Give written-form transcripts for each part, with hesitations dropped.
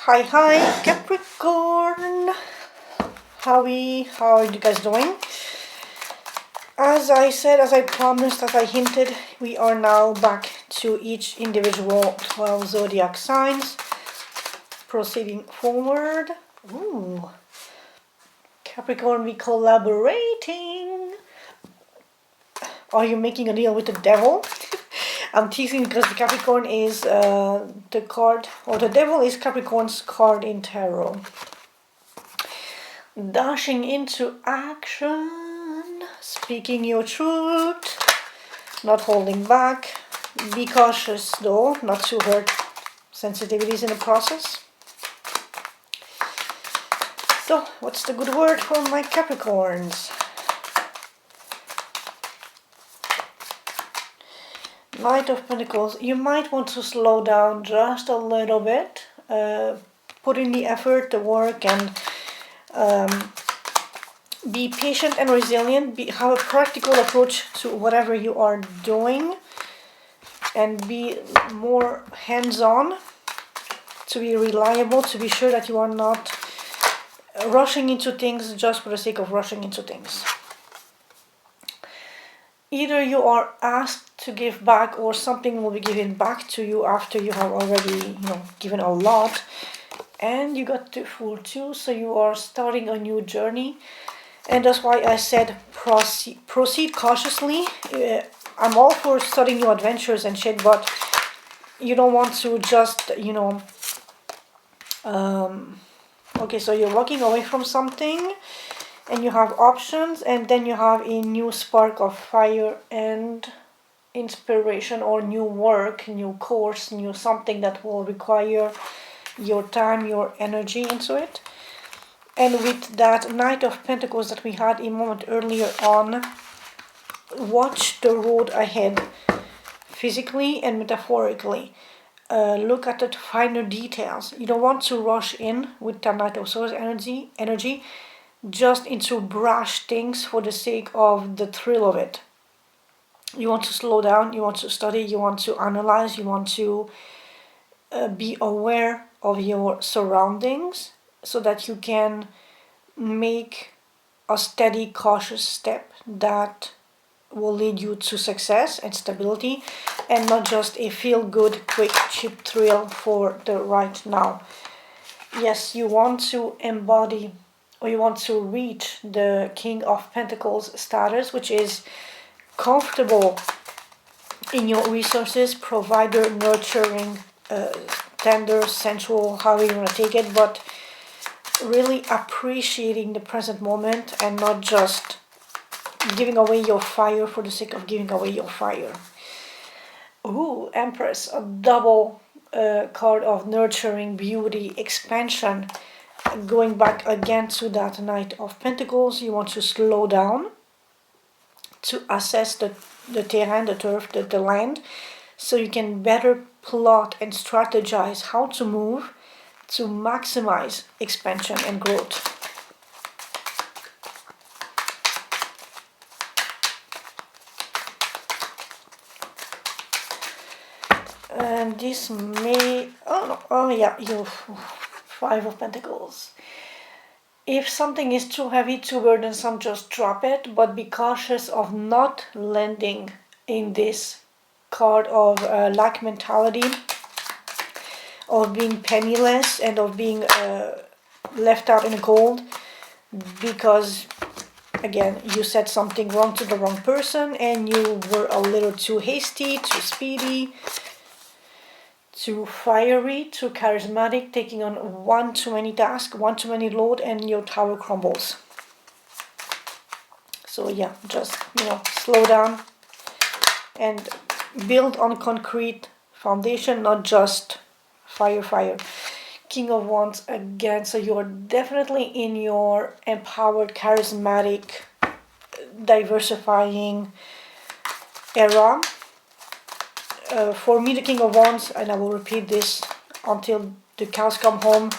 Hi, Capricorn. How are you guys doing? As I said, as I promised, as I hinted, we are now back to each individual 12 zodiac signs. Proceeding forward. Ooh. Capricorn, we collaborating. Are you making a deal with the devil? I'm teasing because the Capricorn is the card, or the devil is Capricorn's card in tarot. Dashing into action, speaking your truth, not holding back. Be cautious though, not to hurt sensitivities in the process. So, what's the good word for my Capricorns? Knight of Pentacles. You might want to slow down just a little bit. Put in the effort, the work, and be patient and resilient. Have a practical approach to whatever you are doing. And be more hands-on. To be reliable, to be sure that you are not rushing into things just for the sake of rushing into things. Either you are asked to give back or something will be given back to you after you have already, given a lot. And you got the Fool too, so you are starting a new journey. And that's why I said proceed cautiously. I'm all for starting new adventures and shit, but you don't want to just, okay, so you're walking away from something. And you have options, and then you have a new spark of fire and inspiration, or new work, new course, new something that will require your time, your energy into it. And with that Knight of Pentacles that we had a moment earlier on, watch the road ahead, physically and metaphorically. Look at the finer details. You don't want to rush in with the Knight of Swords energy. Just into brash things for the sake of the thrill of it. You want to slow down, you want to study, you want to analyze, you want to be aware of your surroundings so that you can make a steady, cautious step that will lead you to success and stability, and not just a feel-good, quick, cheap thrill for the right now. Yes, you want to embody, or you want to reach the King of Pentacles status, which is comfortable in your resources, provider, nurturing, tender, sensual, however you want to take it, but really appreciating the present moment and not just giving away your fire for the sake of giving away your fire. Ooh, Empress, a double card of nurturing, beauty, expansion. Going back again to that Knight of Pentacles, you want to slow down to assess the terrain, the turf, the land, so you can better plot and strategize how to move to maximize expansion and growth. And this may, you Five of Pentacles. If something is too heavy, too burdensome, just drop it, but be cautious of not landing in this card of lack mentality, of being penniless, and of being left out in the cold, because again, you said something wrong to the wrong person, and you were a little too hasty, too speedy, too fiery, too charismatic, taking on one too many tasks, one too many load, and your tower crumbles. So yeah, just, slow down and build on concrete foundation, not just fire. King of Wands again, so you're definitely in your empowered, charismatic, diversifying era. For me, the King of Wands, and I will repeat this until the cows come home,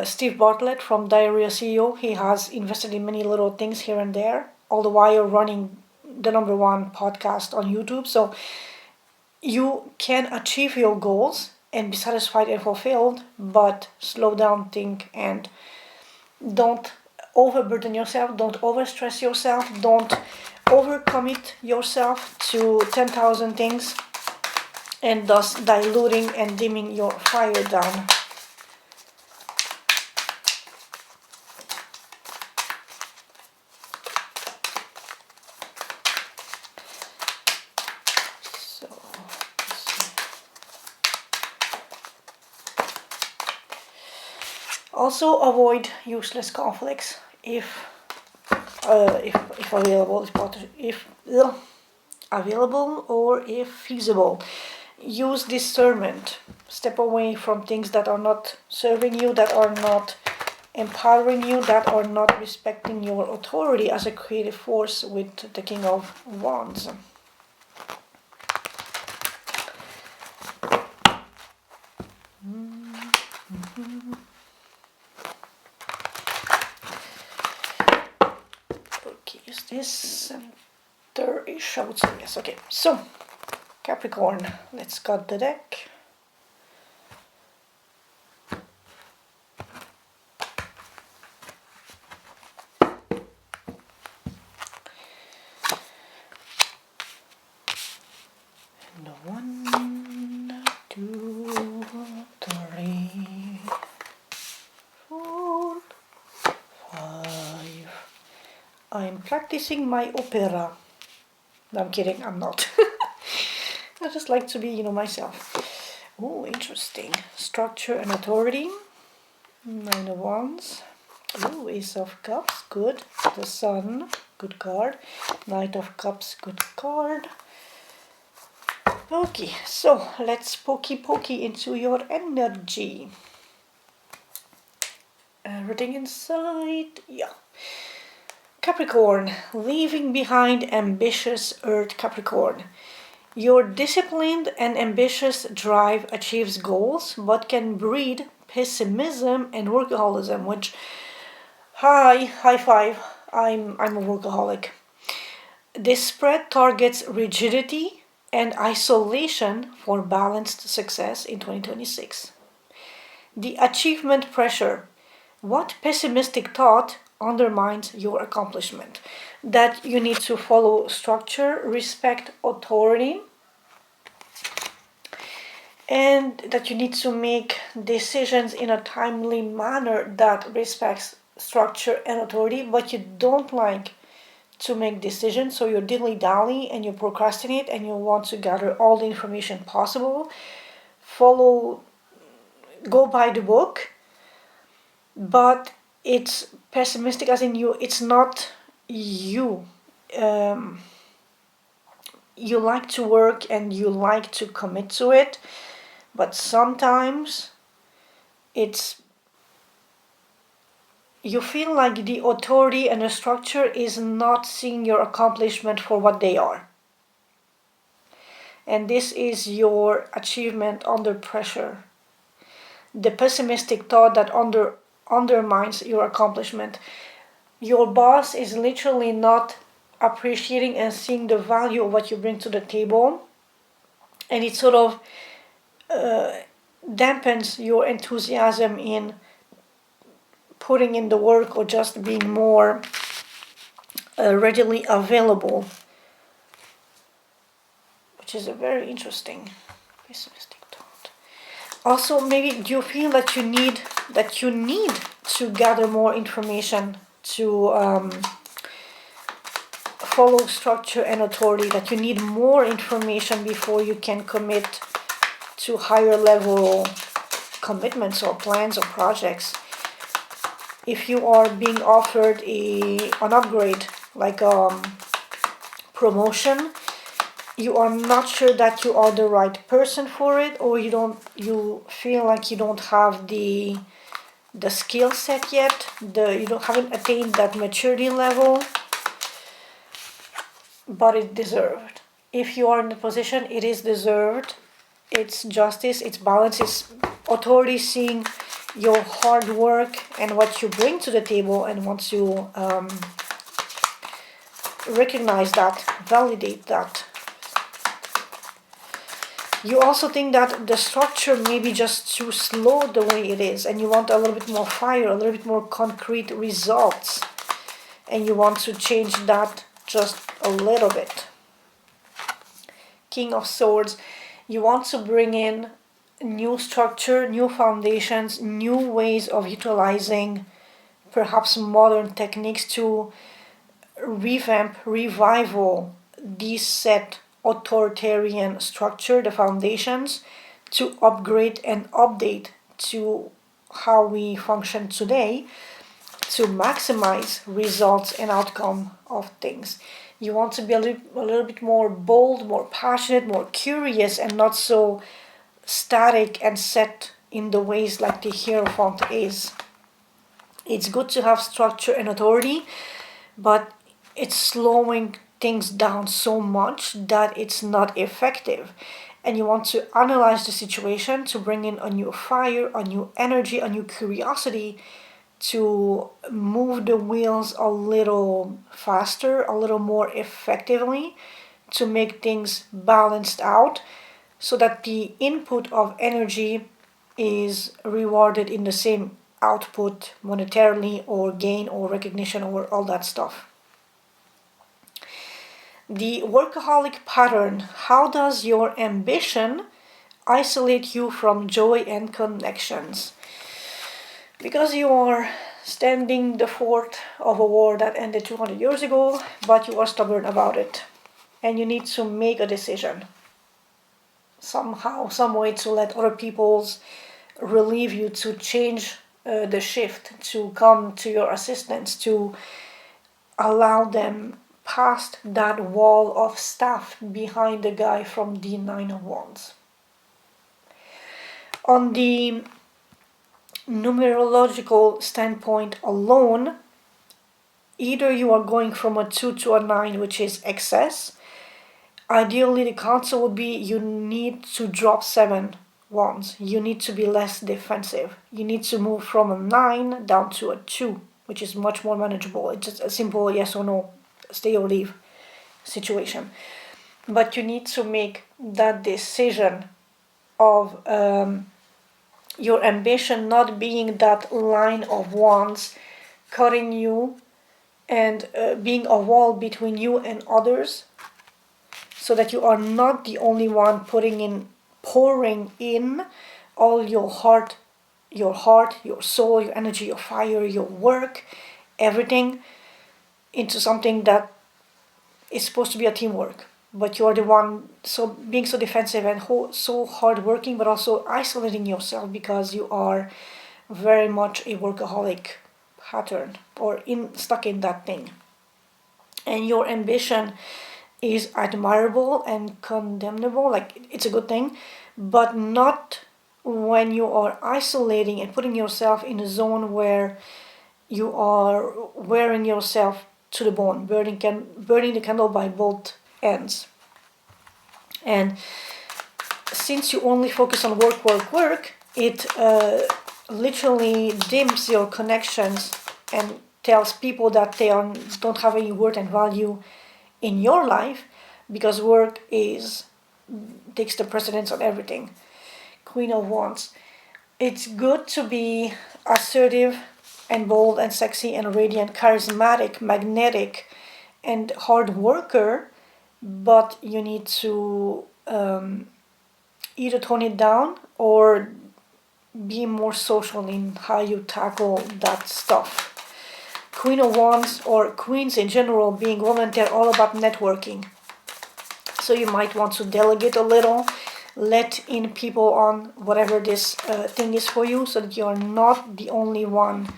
Steve Bartlett from Diarrhea CEO, he has invested in many little things here and there, all the while running the #1 podcast on YouTube. So you can achieve your goals and be satisfied and fulfilled, but slow down, think, and don't overburden yourself, don't overstress yourself, don't overcommit yourself to 10,000 things, and thus diluting and dimming your fire down. So, let's see. Also avoid useless conflicts if available, if available or if feasible. Use discernment. Step away from things that are not serving you, that are not empowering you, that are not respecting your authority as a creative force with the King of Wands. Okay, is this center-ish? I would say yes. Okay, so Capricorn, let's cut the deck. And 1, 2, 3, 4, 5. I'm practicing my opera. No, I'm kidding, I'm not. I just like to be, myself. Oh, interesting. Structure and authority. 9 of Wands. Oh, Ace of Cups, good. The Sun, good card. Knight of Cups, good card. Okay, so let's pokey into your energy. Everything inside, yeah. Capricorn, leaving behind ambitious Earth Capricorn. Your disciplined and ambitious drive achieves goals, but can breed pessimism and workaholism, which, high five, I'm a workaholic. This spread targets rigidity and isolation for balanced success in 2026. The achievement pressure. What pessimistic thought undermines your accomplishment? That you need to follow structure, respect authority, and that you need to make decisions in a timely manner that respects structure and authority, but you don't like to make decisions, so you dilly-dally and you procrastinate and you want to gather all the information possible, go by the book, but it's pessimistic as in it's not you. You like to work and you like to commit to it, but sometimes you feel like the authority and the structure is not seeing your accomplishment for what they are. And this is your achievement under pressure. The pessimistic thought that undermines your accomplishment. Your boss is literally not appreciating and seeing the value of what you bring to the table, and it sort of dampens your enthusiasm in putting in the work or just being more readily available, which is a very interesting pessimistic thought. Also, maybe do you feel that you need to gather more information to follow structure and authority, that you need more information before you can commit to higher level commitments or plans or projects? If you are being offered an upgrade, like promotion, you are not sure that you are the right person for it, or you feel like you don't have the skill set yet, haven't attained that maturity level, but it's deserved. If you are in the position, it is deserved. It's justice, it's balance, it's authority seeing your hard work and what you bring to the table, and once you recognize that, validate that. You also think that the structure may be just too slow the way it is, and you want a little bit more fire, a little bit more concrete results, and you want to change that just a little bit. King of Swords, you want to bring in new structure, new foundations, new ways of utilizing perhaps modern techniques to revamp, revival these set authoritarian structure, the foundations, to upgrade and update to how we function today to maximize results and outcome of things. You want to be a little bit more bold, more passionate, more curious, and not so static and set in the ways like the Hierophant is. It's good to have structure and authority, but it's slowing things down so much that it's not effective. And you want to analyze the situation to bring in a new fire, a new energy, a new curiosity to move the wheels a little faster, a little more effectively, to make things balanced out so that the input of energy is rewarded in the same output monetarily or gain or recognition or all that stuff. The workaholic pattern. How does your ambition isolate you from joy and connections? Because you are standing the fort of a war that ended 200 years ago, but you are stubborn about it. And you need to make a decision. Somehow, some way to let other people's relieve you, to change the shift, to come to your assistance, to allow them past that wall of staff behind the guy from the Nine of Wands. On the numerological standpoint alone, either you are going from a 2 to a 9, which is excess. Ideally, the counsel would be you need to drop 7 wands. You need to be less defensive. You need to move from a 9 down to a 2, which is much more manageable. It's just a simple yes or no, stay or leave situation. But you need to make that decision of your ambition not being that line of wands cutting you and being a wall between you and others, so that you are not the only one pouring in all your heart, your soul, your energy, your fire, your work, everything into something that is supposed to be a teamwork. But you're the one being so defensive and so hardworking, but also isolating yourself because you are very much a workaholic pattern or stuck in that thing. And your ambition is admirable and condemnable, like it's a good thing, but not when you are isolating and putting yourself in a zone where you are wearing yourself to the bone, burning the candle by both ends. And since you only focus on work, it literally dims your connections and tells people that they don't have any worth and value in your life, because work takes the precedence on everything. Queen of Wands. It's good to be assertive and bold and sexy and radiant, charismatic, magnetic, and hard worker, but you need to either tone it down or be more social in how you tackle that stuff. Queen of Wands, or queens in general, being women, they're all about networking. So you might want to delegate a little, let in people on whatever this thing is for you, so that you're not the only one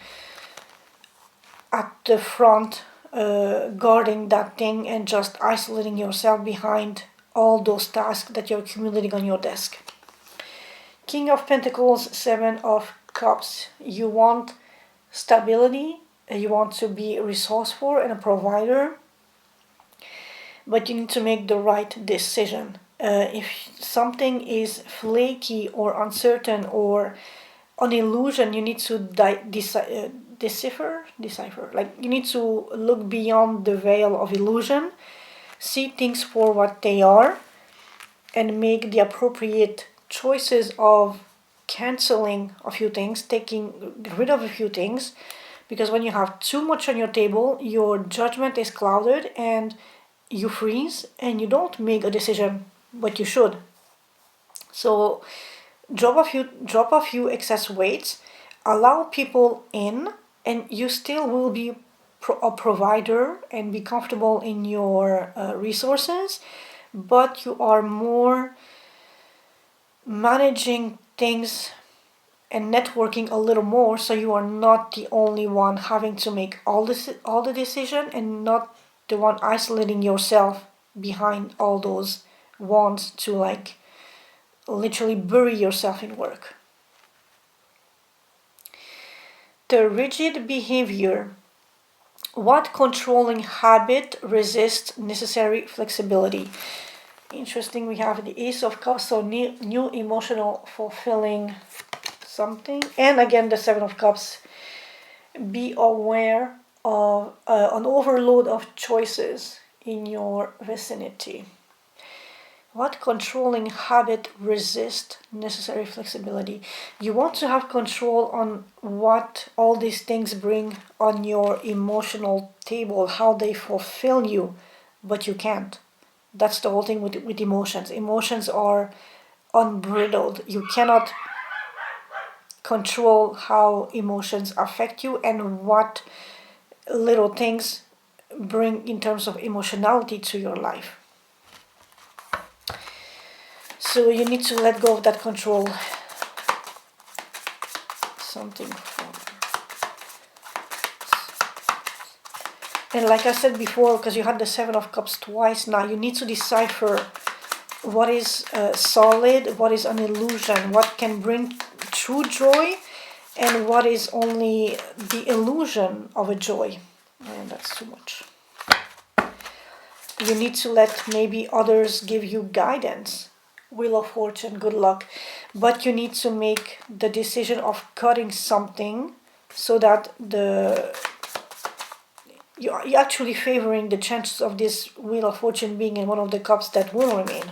at the front guarding that thing and just isolating yourself behind all those tasks that you're accumulating on your desk. King of Pentacles, 7 of Cups. You want stability, you want to be resourceful and a provider, but you need to make the right decision. If something is flaky or uncertain or an illusion, you need to decipher. Like, you need to look beyond the veil of illusion, see things for what they are, and make the appropriate choices of canceling a few things, taking rid of a few things, because when you have too much on your table, your judgment is clouded and you freeze and you don't make a decision, but you should. So drop a few excess weights, allow people in, and you still will be a provider and be comfortable in your resources, but you are more managing things and networking a little more, so you are not the only one having to make all the decision and not the one isolating yourself behind all those wants to like literally bury yourself in work. The rigid behavior. What controlling habit resists necessary flexibility? Interesting, we have the Ace of Cups, so new emotional fulfilling something. And again, the Seven of Cups. Be aware of an overload of choices in your vicinity. What controlling habit resists necessary flexibility? You want to have control on what all these things bring on your emotional table, how they fulfill you, but you can't. That's the whole thing with emotions. Emotions are unbridled. You cannot control how emotions affect you and what little things bring in terms of emotionality to your life. So you need to let go of that control. Something from... And like I said before, because you had the Seven of Cups twice now, you need to decipher what is solid, what is an illusion, what can bring true joy, and what is only the illusion of a joy. And that's too much. You need to let maybe others give you guidance. Wheel of Fortune, good luck. But you need to make the decision of cutting something so that you're actually favoring the chances of this Wheel of Fortune being in one of the cups that will remain.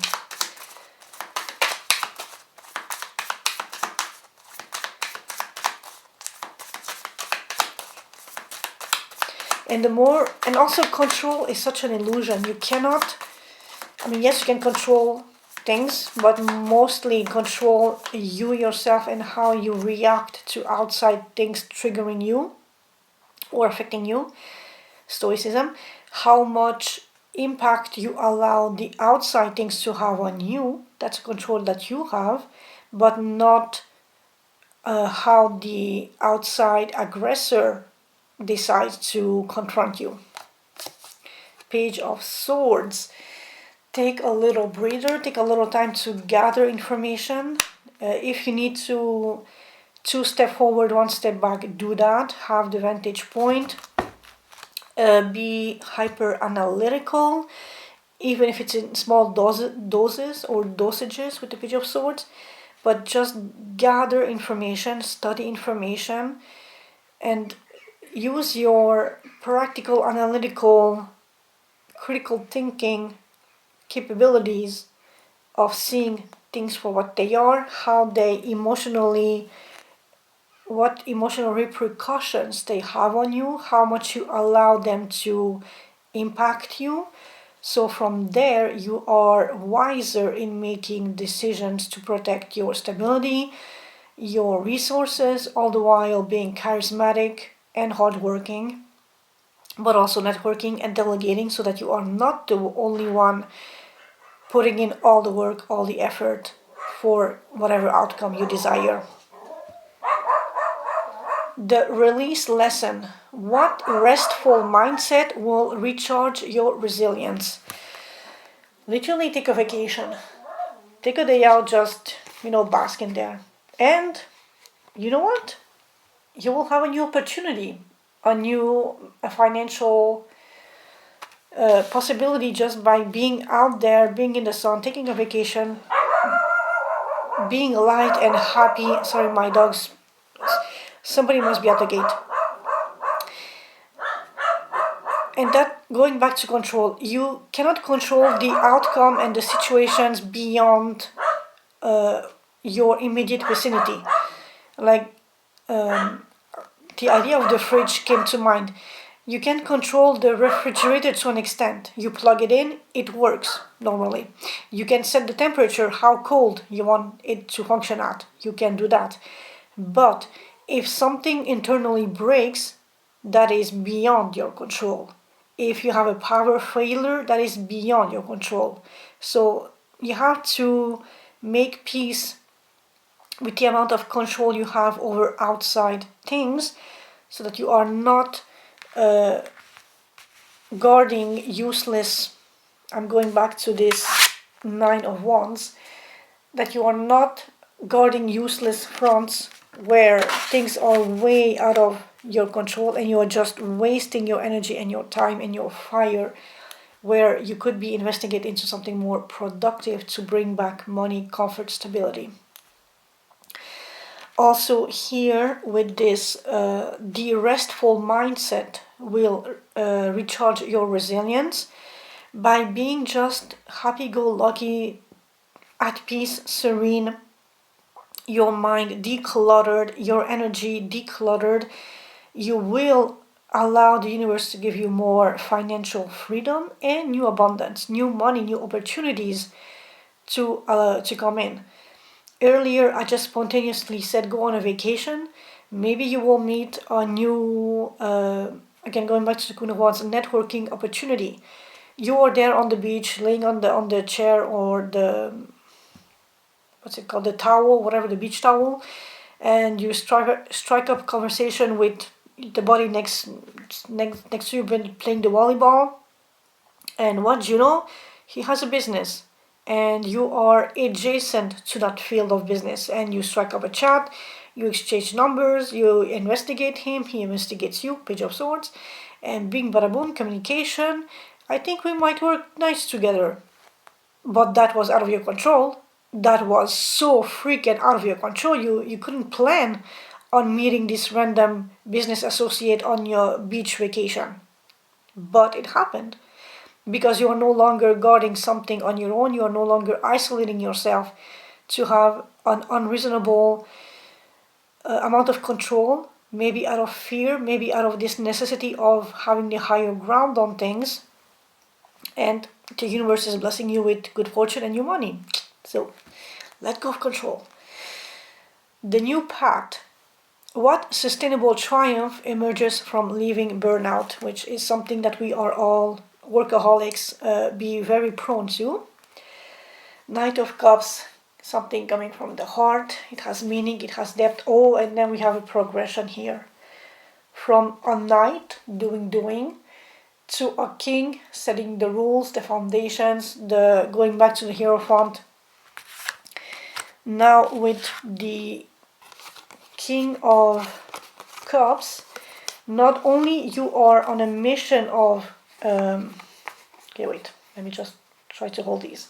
And also control is such an illusion. You cannot, yes, you can control things, but mostly control you yourself and how you react to outside things triggering you or affecting you. Stoicism, how much impact you allow the outside things to have on you, that's control that you have, but not how the outside aggressor decides to confront you. Page of Swords. Take a little breather, take a little time to gather information. If you need to 2 step forward, 1 step back, do that. Have the vantage point. Be hyper analytical, even if it's in small doses or dosages with the Page of Swords. But just gather information, study information, and use your practical, analytical, critical thinking capabilities of seeing things for what they are, how they what emotional repercussions they have on you, how much you allow them to impact you. So from there, you are wiser in making decisions to protect your stability, your resources, all the while being charismatic and hardworking, but also networking and delegating so that you are not the only one putting in all the work, all the effort for whatever outcome you desire. The release lesson. What restful mindset will recharge your resilience? Literally take a vacation. Take a day out, just, bask in there. And you know what? You will have a new opportunity, a financial possibility just by being out there, being in the sun, taking a vacation, being light and happy. Sorry, my dogs. Somebody must be at the gate. And that, going back to control, you cannot control the outcome and the situations beyond your immediate vicinity. Like, the idea of the fridge came to mind. You can control the refrigerator to an extent. You plug it in, it works normally. You can set the temperature, how cold you want it to function at. You can do that. But if something internally breaks, that is beyond your control. If you have a power failure, that is beyond your control. So you have to make peace with the amount of control you have over outside things, so that you are not guarding useless, I'm going back to this 9 of Wands, that you are not guarding useless fronts where things are way out of your control and you are just wasting your energy and your time and your fire, where you could be investing it into something more productive to bring back money, comfort, stability. Also here with this, the restful mindset will recharge your resilience by being just happy-go-lucky, at peace, serene, your mind decluttered, your energy decluttered. You will allow the universe to give you more financial freedom and new abundance, new money, new opportunities to come in. Earlier, I just spontaneously said go on a vacation. Maybe you will meet a new, again going back to the Queen of Wands, networking opportunity. You are there on the beach, laying on the chair or the, what's it called, the towel, whatever, the beach towel, and you strike up conversation with the buddy next to you, been playing the volleyball, and what you know, he has a business and you are adjacent to that field of business, and you strike up a chat, you exchange numbers, you investigate him, he investigates you, Page of Swords, and bing bada boom, communication. I think we might work nice together. But that was out of your control. That was so freaking out of your control. You couldn't plan on meeting this random business associate on your beach vacation. But it happened. Because you are no longer guarding something on your own, you are no longer isolating yourself to have an unreasonable amount of control, maybe out of fear, maybe out of this necessity of having the higher ground on things, and the universe is blessing you with good fortune and new money. So let go of control. The new pact. What sustainable triumph emerges from leaving burnout, which is something that we are all workaholics be very prone to. Knight of Cups, something coming from the heart. It has meaning, it has depth. Oh, and then we have a progression here. From a knight doing to a king setting the rules, the foundations, the going back to the Hierophant. Now with the King of Cups, not only you are on a mission of okay, wait, let me just try to hold these.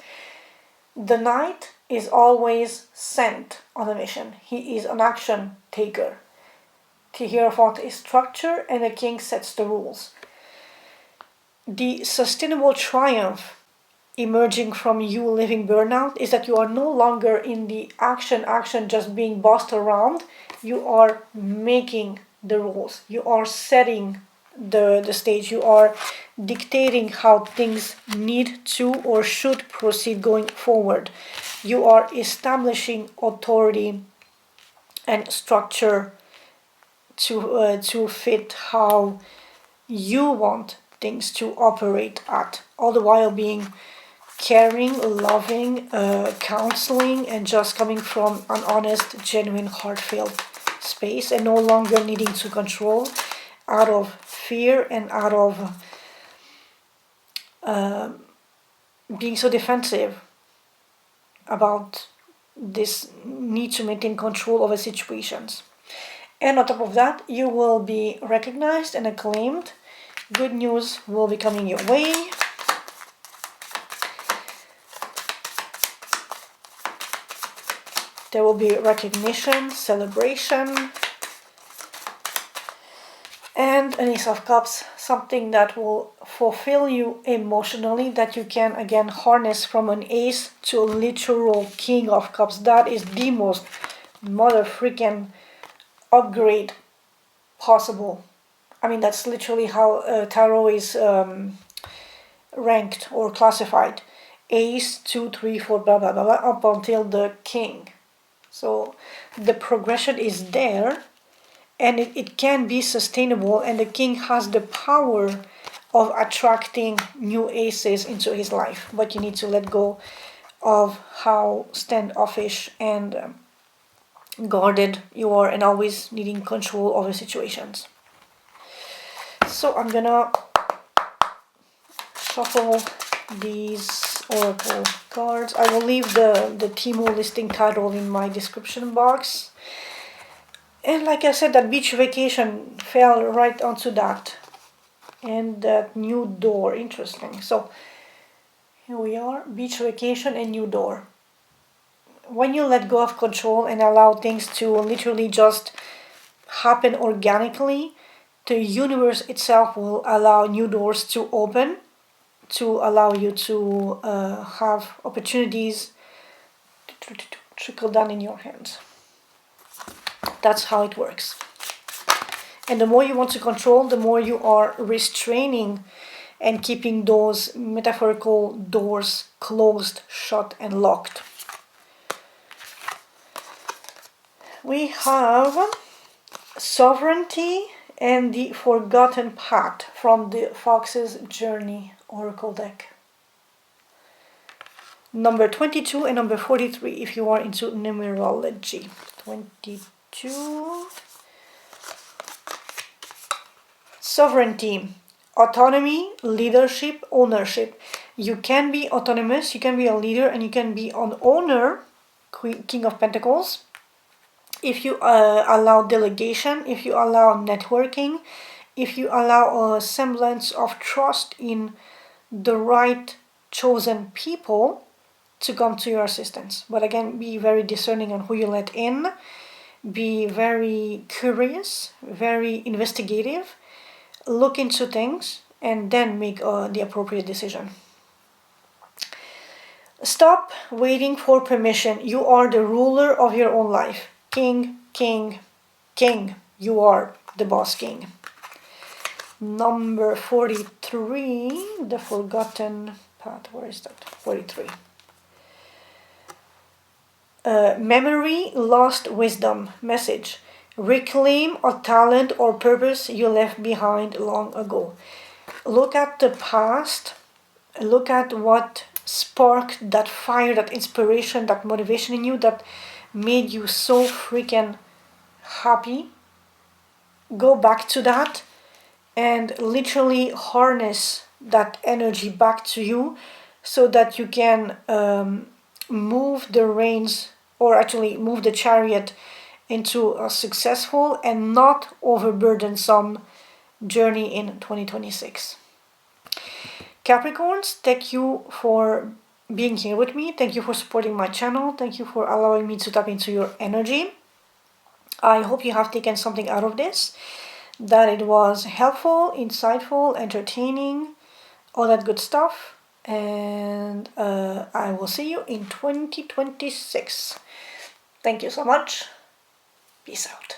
The knight is always sent on a mission. He is an action taker. The Hierophant is structure, and the king sets the rules. The sustainable triumph emerging from you living burnout is that you are no longer in the action just being bossed around. You are making the rules. You are setting the stage. You are dictating how things need to or should proceed going forward. You are establishing authority and structure to fit how you want things to operate at, all the while being caring, loving, counseling, and just coming from an honest, genuine, heartfelt space, and no longer needing to control out of fear and out of being so defensive about this need to maintain control over situations. And on top of that, you will be recognized and acclaimed. Good news will be coming your way. There will be recognition, celebration. And an Ace of Cups, something that will fulfill you emotionally, that you can again harness from an ace to a literal King of Cups. That is the most mother freaking upgrade possible. I mean, that's literally how tarot is ranked or classified. Ace, 2, 3, 4, blah, blah, blah, blah, up until the King. So the progression is there, and it can be sustainable, and the King has the power of attracting new aces into his life, but you need to let go of how standoffish and guarded you are and always needing control over situations. So I'm gonna shuffle these oracle cards. I will leave the Temu listing title in my description box. And like I said, that beach vacation fell right onto that. And that new door, interesting. So here we are, beach vacation and new door. When you let go of control and allow things to literally just happen organically, the universe itself will allow new doors to open, to allow you to have opportunities to trickle down in your hands. That's how it works. And the more you want to control, the more you are restraining and keeping those metaphorical doors closed, shut, and locked. We have Sovereignty and the Forgotten Path from the Fox's Journey Oracle deck. Number 22 and number 43 if you are into numerology. 22. Sovereignty, autonomy, leadership, ownership. You can be autonomous, you can be a leader, and you can be an owner, King of Pentacles. If you allow delegation, if you allow networking, if you allow a semblance of trust in the right chosen people to come to your assistance. But again, be very discerning on who you let in. Be very curious, very investigative. Look into things and then make the appropriate decision. Stop waiting for permission. You are the ruler of your own life. King, king, king. You are the boss king. Number 43, the Forgotten Path. Where is that? 43. Memory, lost wisdom. Message. Reclaim a talent or purpose you left behind long ago. Look at the past. Look at what sparked that fire, that inspiration, that motivation in you that made you so freaking happy. Go back to that and literally harness that energy back to you so that you can move the reins, or actually move the chariot into a successful and not overburdensome journey in 2026. Capricorns, thank you for being here with me. Thank you for supporting my channel. Thank you for allowing me to tap into your energy. I hope you have taken something out of this, that it was helpful, insightful, entertaining, all that good stuff. And I will see you in 2026. Thank you so much. Peace out.